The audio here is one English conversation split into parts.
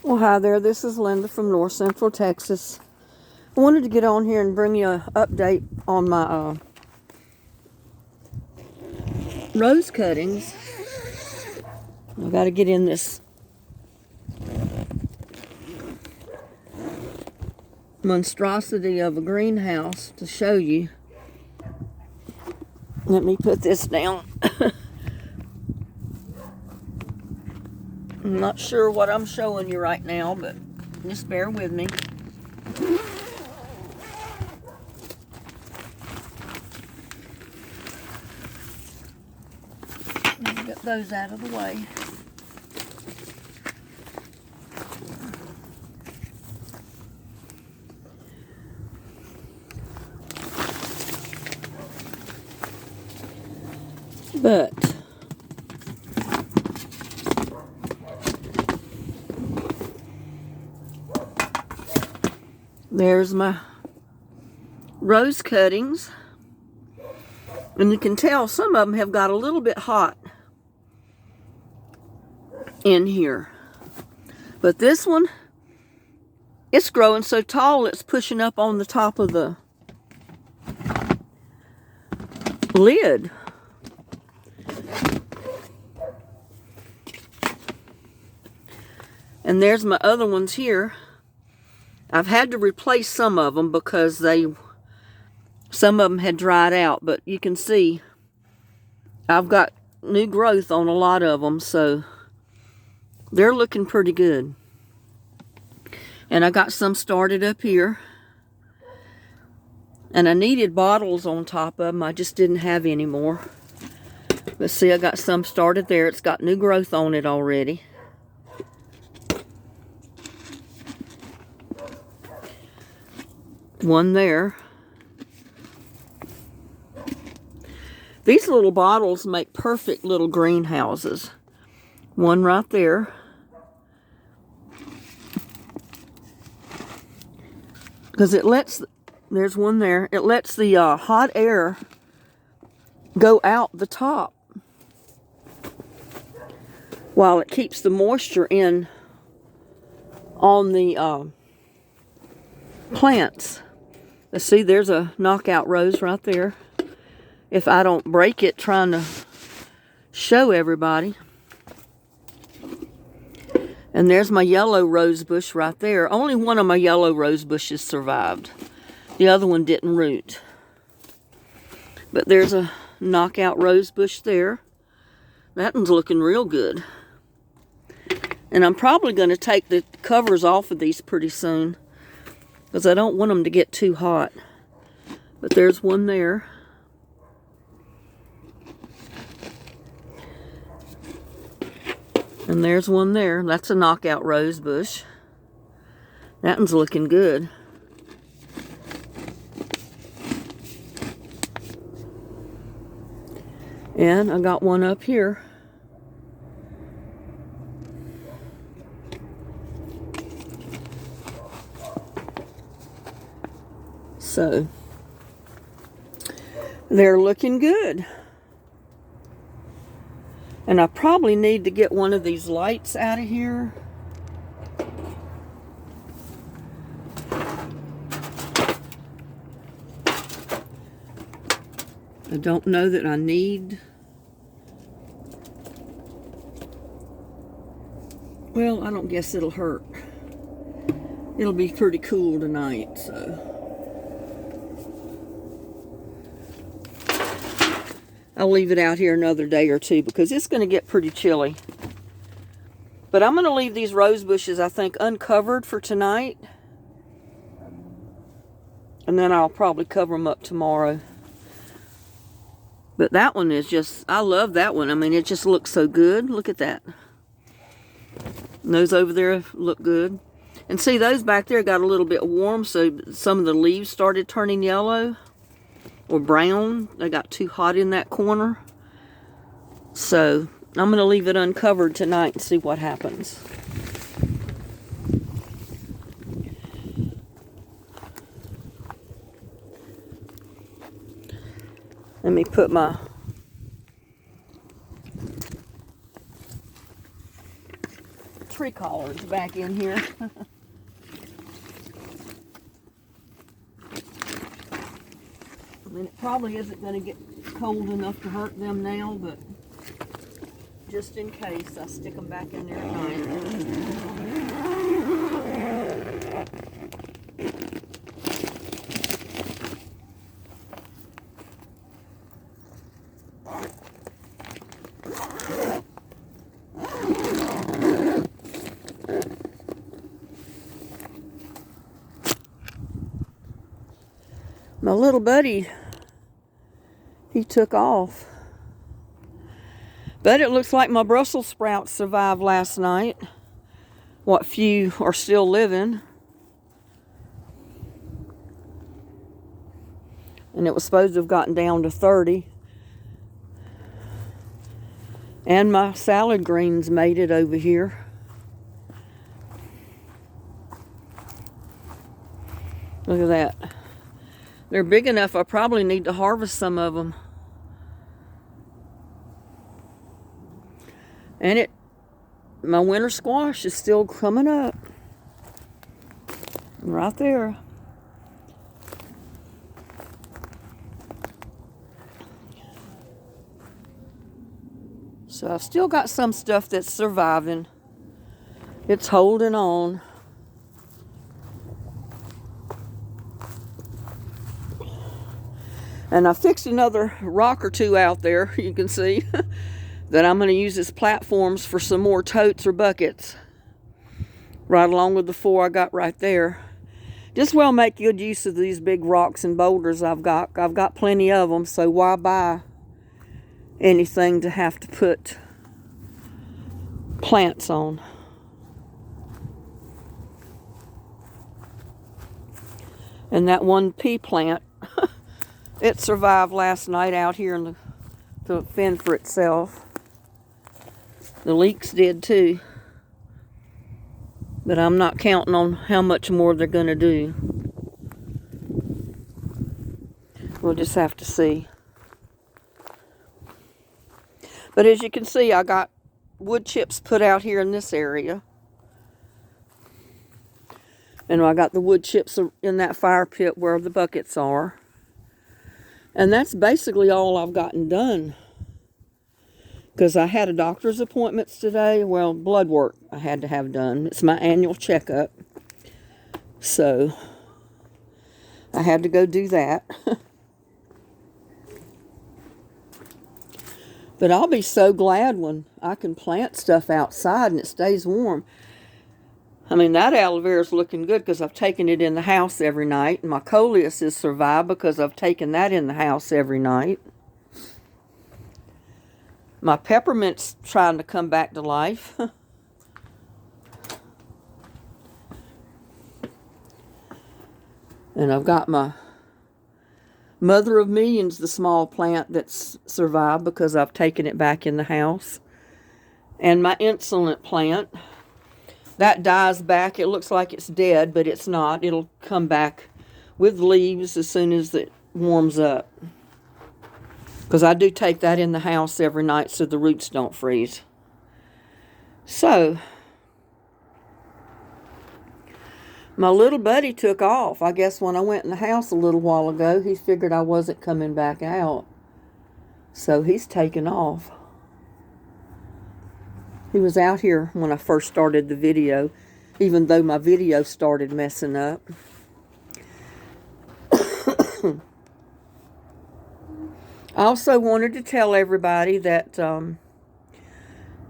Well, hi there. This is Linda from North Central Texas. I wanted to get on here and bring you an update on my rose cuttings. I got to get in this monstrosity of a greenhouse to show you. Let me put this down. I'm not sure what I'm showing you right now, but just bear with me. Let me get those out of the way. But there's my rose cuttings. And you can tell some of them have got a little bit hot in here. But this one, it's growing so tall it's pushing up on the top of the lid. And there's my other ones here. I've had to replace some of them because some of them had dried out, but you can see I've got new growth on a lot of them, so they're looking pretty good. And I got some started up here. And I needed bottles on top of them. I just didn't have any more. But see, I got some started there. It's got new growth on it already. One there. These little bottles make perfect little greenhouses. One right there. Because it lets, there's one there, it lets the hot air go out the top while it keeps the moisture in on the plants. Let's see, there's a knockout rose right there. If I don't break it trying to show everybody. And there's my yellow rose bush right there. Only one of my yellow rose bushes survived. The other one didn't root. But there's a knockout rose bush there. That one's looking real good. And I'm probably going to take the covers off of these pretty soon, because I don't want them to get too hot. But there's one there. And there's one there. That's a knockout rose bush. That one's looking good. And I got one up here. So, they're looking good. And I probably need to get one of these lights out of here. I don't know that I need. Well, I don't guess it'll hurt. It'll be pretty cool tonight, so. I'll leave it out here another day or two because it's going to get pretty chilly. But I'm going to leave these rose bushes, I think, uncovered for tonight. And then I'll probably cover them up tomorrow. But that one is just, I love that one. I mean, it just looks so good. Look at that. And those over there look good. And see, those back there got a little bit warm, so some of the leaves started turning yellow or brown. They got too hot in that corner. So I'm going to leave it uncovered tonight and see what happens. Let me put my tree collards back in here. I mean, it probably isn't going to get cold enough to hurt them now, but just in case, I stick them back in there at night. My little buddy, he took off. But it looks like my Brussels sprouts survived last night. What few are still living. And it was supposed to have gotten down to 30. And my salad greens made it over here. Look at that. They're big enough, I probably need to harvest some of them. And my winter squash is still coming up. Right there. So I've still got some stuff that's surviving. It's holding on. And I fixed another rock or two out there, you can see, that I'm going to use as platforms for some more totes or buckets. Right along with the 4 I got right there. Just well make good use of these big rocks and boulders I've got. I've got plenty of them, so why buy anything to have to put plants on? And that one pea plant, it survived last night out here in to fend for itself. The leeks did too. But I'm not counting on how much more they're going to do. We'll just have to see. But as you can see, I got wood chips put out here in this area. And I got the wood chips in that fire pit where the buckets are. And that's basically all I've gotten done. Because I had a doctor's appointments today. Well, blood work I had to have done. It's my annual checkup. So, I had to go do that. But I'll be so glad when I can plant stuff outside and it stays warm. I mean, that aloe vera is looking good because I've taken it in the house every night. And my coleus has survived because I've taken that in the house every night. My peppermint's trying to come back to life. And I've got my mother of millions, the small plant that's survived because I've taken it back in the house. And my insolent plant. That dies back. It looks like it's dead, but it's not. It'll come back with leaves as soon as it warms up. Because I do take that in the house every night so the roots don't freeze. So, my little buddy took off. I guess when I went in the house a little while ago, he figured I wasn't coming back out. So he's taken off. He was out here when I first started the video, even though my video started messing up. I also wanted to tell everybody that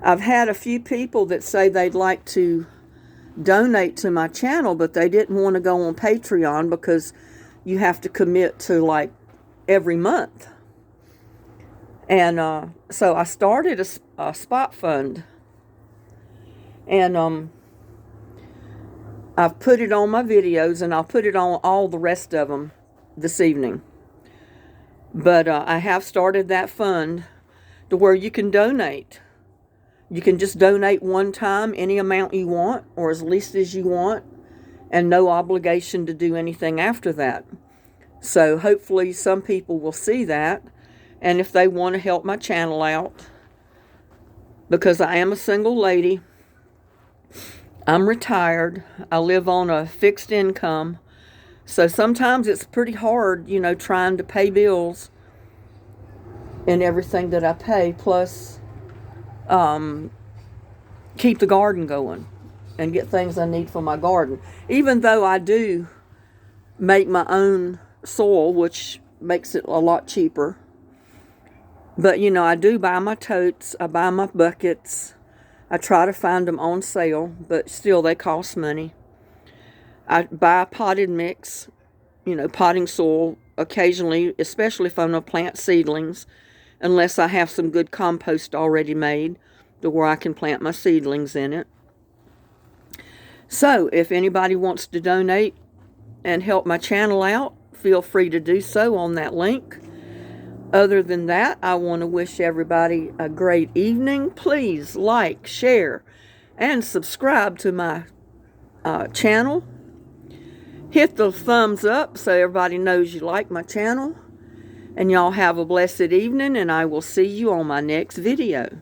I've had a few people that say they'd like to donate to my channel, but they didn't want to go on Patreon because you have to commit to like every month. And so I started a spot fund. And I've put it on my videos, and I'll put it on all the rest of them this evening. But I have started that fund to where you can donate. You can just donate one time, any amount you want, or as least as you want, and no obligation to do anything after that. So hopefully some people will see that, and if they want to help my channel out, because I am a single lady, I'm retired. I live on a fixed income. So sometimes it's pretty hard, you know, trying to pay bills and everything that I pay, plus keep the garden going and get things I need for my garden. Even though I do make my own soil, which makes it a lot cheaper. But, you know, I do buy my totes, I buy my buckets. I try to find them on sale, but still they cost money. I buy a potted mix, you know, potting soil occasionally, especially if I'm going to plant seedlings, unless I have some good compost already made to where I can plant my seedlings in it. So, if anybody wants to donate and help my channel out, feel free to do so on that link. Other than that, I want to wish everybody a great evening. Please like, share, and subscribe to my channel. Hit the thumbs up so everybody knows you like my channel. And y'all have a blessed evening, and I will see you on my next video.